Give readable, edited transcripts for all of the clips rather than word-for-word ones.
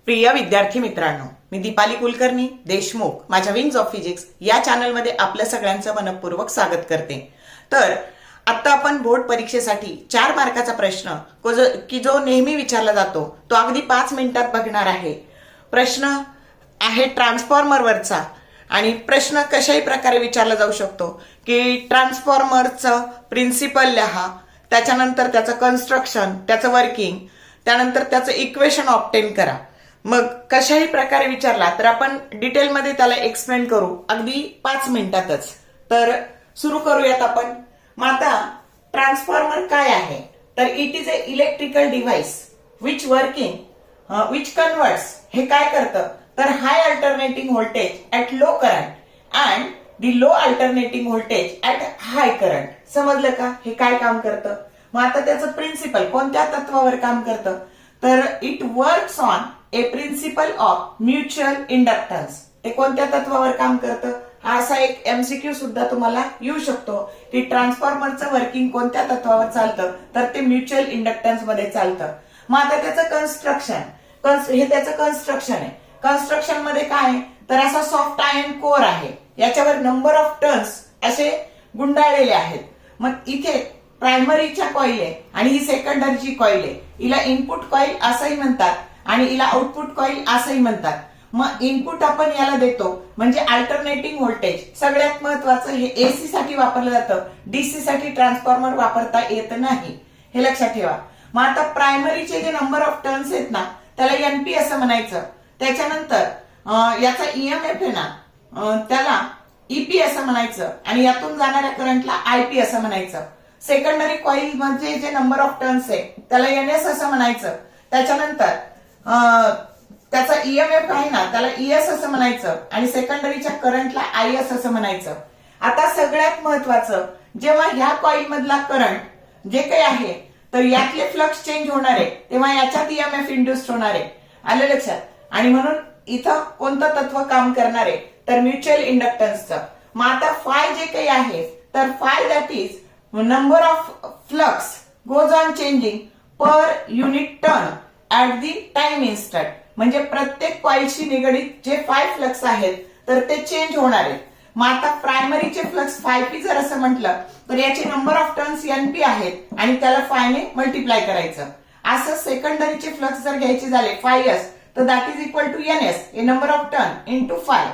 प्रिय विद्यार्थी मित्रांनो, मी दीपाली कुलकर्णी देशमुख माझ्या विंग्स ऑफ फिजिक्स या चॅनलमध्ये आपल्या सगळ्यांचं मनपूर्वक स्वागत करते। तर आता आपण बोर्ड परीक्षेसाठी 4 मार्काचा प्रश्न की जो नेहमी विचारला जातो तो अगदी 5 मिनिटात बघणार आहे। प्रश्न आहे ट्रान्सफॉर्मरवरचा आणि प्रश्न कशाही प्रकारे विचारला जाऊ शकतो की ट्रान्सफॉर्मरचं प्रिन्सिपल लिहा, त्याच्यानंतर त्याचं कन्स्ट्रक्शन, त्याचं वर्किंग, त्यानंतर त्याचं इक्वेशन ऑब्टेन करा। मग कशाही प्रकारे विचारला तर आपण डिटेलमध्ये त्याला एक्सप्लेन करू अगदी 5 मिनिटातच। तर सुरू करूयात आपण। मग आता ट्रान्सफॉर्मर काय आहे तर it is a electrical device which which converts, हे काय करतं तर high alternating voltage at low current and the low alternating voltage at high current. समजलं का हे काय काम करतं? मग आता त्याचं प्रिन्सिपल कोणत्या तत्वावर काम करतं तर it works on a principle of mutual inductance. ते कोणत्या तत्वावर काम करतं? हा असा एक एमसीक्यू सुद्धा तुम्हाला येऊ शकतो की ट्रान्सफॉर्मरचं वर्किंग कोणत्या तत्वावर चालतं तर ते म्युच्युअल इंडक्टन्स मध्ये चालतं। मग आता त्याचं कन्स्ट्रक्शन, हे त्याचं कन्स्ट्रक्शन आहे। कन्स्ट्रक्शन मध्ये काय आहे तर असा सॉफ्ट आयर्न कोर आहे, याच्यावर नंबर ऑफ टर्न्स असे गुंडाळलेले आहेत। मग इथे प्रायमरीच्या कॉईल आहे आणि ही सेकंडरीची कॉईल आहे, हिला इनपुट कॉईल असंही म्हणतात आणि हिला आउटपुट कॉईल असंही म्हणतात। मग इनपुट आपण याला देतो म्हणजे अल्टरनेटिंग व्होल्टेज। सगळ्यात महत्वाचं हे एसी साठी वापरलं जातं, डीसी साठी ट्रान्सफॉर्मर वापरता येत नाही, हे लक्षात ठेवा। मग आता प्रायमरीचे जे नंबर ऑफ टर्न्स आहेत ना त्याला एनपी असं म्हणायचं, त्याच्यानंतर याचा ईएमएफ आहे ना त्याला ईपी असं म्हणायचं आणि यातून जाणाऱ्या करंटला आयपी असं म्हणायचं। सेकंडरी कॉईल मध्ये जे नंबर ऑफ टर्न्स आहे त्याला एनएस असं म्हणायचं, त्याच्यानंतर त्याचा ईएमएफ आहे ना त्याला ईएस असं म्हणायचं आणि सेकंडरीच्या करंटला आयएस असं म्हणायचं। आता सगळ्यात महत्वाचं, जेव्हा ह्या कॉईल मधला करंट जे काही आहे तर यातले फ्लक्स चेंज होणार आहे तेव्हा याच्यात ईएमएफ इंड्यूस्ड होणार आहे, आलं लक्षात। आणि म्हणून इथं कोणतं तत्व काम करणार आहे तर म्युच्युअल इंडक्टन्सचं। मग आता फाय जे काही आहे तर five that is number of flux goes on changing per unit turn at the time instant, म्हणजे प्रत्येक कॉईलशी निगडीत जे 5 फ्लक्स आहेत तर ते चेंज होणार आहेत। मग आता प्रायमरीचे फ्लक्स 5p जर असं म्हटलं तर याचे नंबर ऑफ टर्न्स एनपी आहेत आणि त्याला 5 ने मल्टिप्लाय करायचं। असं सेकंडरीचे फ्लक्स जर घ्यायचे झाले 5s तर that is equal to NS, a number of turn into 5।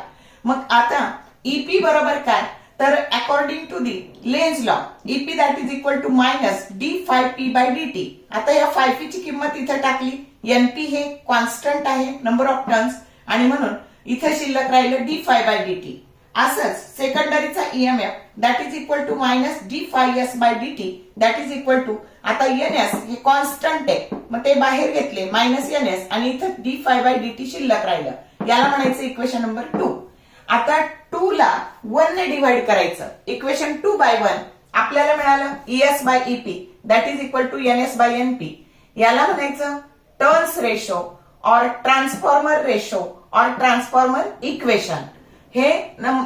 मग आता ईपी बरोबर काय तर according to the Lenz law EP that is equal to minus d5p/dt। आता या 5p ची किंमत इथे टाकली, एनपी हे कॉन्स्टंट आहे नंबर ऑफ टर्न्स आणि म्हणून इथे शिल्लक राहिलं d5/dt। असंच सेकंडरीचा EMF that is equal to minus d5s/dt that is equal to, आता एनएस हे कॉन्स्टंट आहे मग ते बाहेर घेतले मायनस एनएस आणि इथं d5/dt शिल्लक राहिलं, याला म्हणायचं इक्वेशन नंबर 2। आता 2 ला 1 ने डिवाइड करायचं, इक्वेशन 2/1 आपल्याला मिळालं ES/EP that is equal to NS/NP। याला म्हणायचं turns ratio or transformer ratio or transformer equation, हे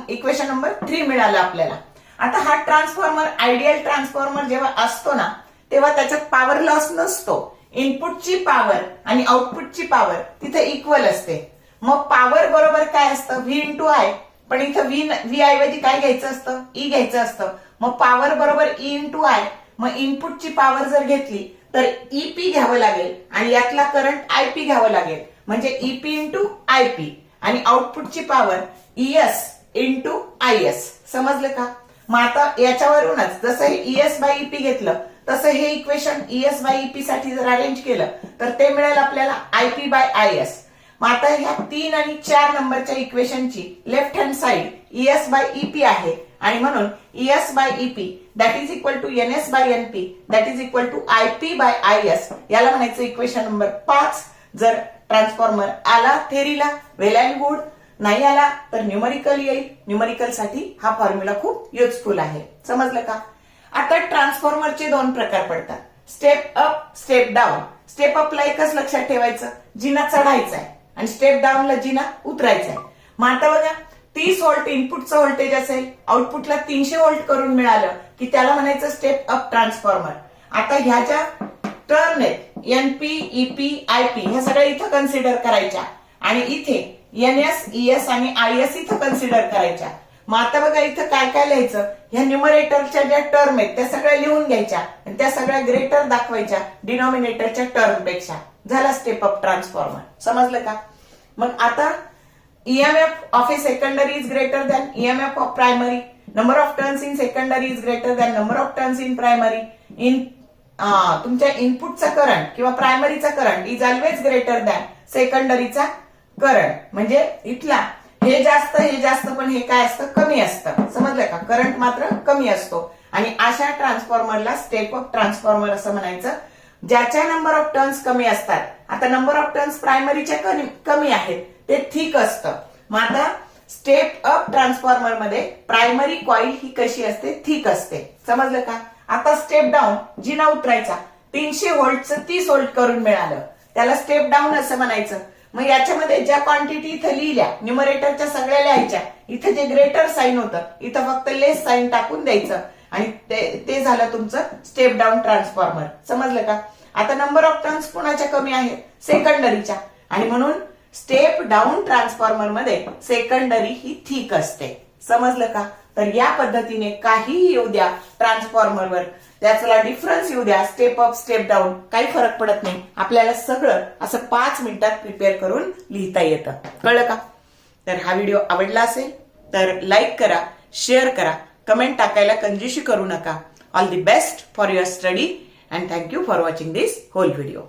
इक्वेशन नंबर 3 मिळालं आपल्याला। आता हा ट्रान्सफॉर्मर आयडियल ट्रान्सफॉर्मर जेव्हा असतो ना तेव्हा त्याच्यात पॉवर लॉस नसतो, इनपुटची पॉवर आणि आउटपुटची पॉवर तिथे इक्वल असते। मग पॉवर बरोबर काय असतं व्ही इंटू आय, पण इथं व्ही ऐवजी काय घ्यायचं असतं ई घ्यायचं असतं। मग पॉवर बरोबर ई इंटू आय, मग इनपुटची पॉवर जर घेतली तर ईपी घ्यावं लागेल आणि यातला करंट आयपी घ्यावं लागेल, म्हणजे ईपी इंटू आयपी आणि आउटपुटची पॉवर ईएस इंटू आयएस। समजलं का? मग आता याच्यावरूनच जसं हे ES/EP घेतलं तसं हे इक्वेशन ES/EP साठी जर अरेंज केलं तर ते मिळेल आपल्याला IP/IS। मग आता ह्या 3 आणि 4 नंबरच्या इक्वेशनची लेफ्ट हँड साइड ES/EP आहे आणि म्हणून ES/EP that is equal to NS/NP that is equal to IP/IS, याला म्हणायचं इक्वेशन नंबर 5। जर ट्रान्सफॉर्मर आला थेरीला वेल अँड गुड, नाही आला तर न्यूमरिकल येईल, न्यूमरिकल साठी हा फॉर्म्युला खूप युजफुल आहे। समजलं का? आता ट्रान्सफॉर्मरचे 2 प्रकार पडतात, step up step down. Step अपला एकच लक्षात ठेवायचं, जिना चढायचा आहे आणि स्टेप डाऊनला जिना उतरायचा आहे। मग आता बघा 30 व्होल्ट इनपुटचं व्होल्टेज असेल, आउटपुटला 300 व्होल्ट करून मिळालं की त्याला म्हणायचं स्टेप अप ट्रान्सफॉर्मर. आता ह्या ज्या टर्म आहेत एनपी, ईपी, आयपी ह्या सगळ्या इथं कन्सिडर करायच्या आणि इथे एनएस, ईएस आणि आयएस इथं कन्सिडर करायच्या. मग आता बघा इथं काय काय लिहायचं, ह्या न्यूमरेटरच्या ज्या टर्म आहेत त्या सगळ्या लिहून घ्यायच्या आणि त्या सगळ्या ग्रेटर दाखवायच्या डिनॉमिनेटरच्या टर्म पेक्षा. झाला स्टेप अप ट्रान्सफॉर्मर. समजलं का? मग आता EMF of a secondary is greater than EMF of primary. Number of turns in secondary is greater than number of turns in primary. तुमच्या इनपुटचा करंट किंवा प्रायमरीचा current is always greater than सेकंडरीचा current. म्हणजे इथला हे जास्त पण हे काय असतं, कमी असतं. समजलं का? करंट मात्र कमी असतो आणि अशा ट्रान्सफॉर्मरला स्टेप अप ट्रान्सफॉर्मर असं म्हणायचं, ज्याच्या नंबर ऑफ टर्न्स कमी असतात. आता नंबर ऑफ टर्न्स प्रायमरीच्या कमी आहेत, ते थिक असतं. मग आता स्टेप अप ट्रान्सफॉर्मर मध्ये प्रायमरी कॉईल ही कशी असते, थिक असते. समजलं का? आता स्टेप डाऊन जिना उतरायचा 300 व्होल्टचं 30 व्होल्ट करून मिळालं, त्याला स्टेप डाऊन असं म्हणायचं. मग याच्यामध्ये ज्या क्वांटिटी इथं लिहिल्या न्यूमरेटरच्या सगळ्या लिहायच्या, इथं जे ग्रेटर साईन होतं इथं फक्त लेस साईन टाकून द्यायचं आणि ते झालं तुमचं स्टेप डाऊन ट्रान्सफॉर्मर. समजलं का? आता नंबर ऑफ टर्न्स कोणाच्या कमी आहेत, सेकंडरीच्या, आणि म्हणून स्टेप डाऊन ट्रान्सफॉर्मर मध्ये सेकंडरी ही थिक असते. समजलं का? तर या पद्धतीने काहीही येऊ द्या ट्रान्सफॉर्मरवर, त्याचा डिफरन्स येऊ द्या, स्टेप अप स्टेप डाऊन, काही फरक पडत नाही. आपल्याला सगळं असं 5 मिनिटात प्रिपेअर करून लिहिता येतं. कळलं का? तर हा व्हिडिओ आवडला असेल तर लाईक करा, शेअर करा, कमेंट टाकायला कंजूशी करू नका. All the best for your study and thank you for watching this whole video.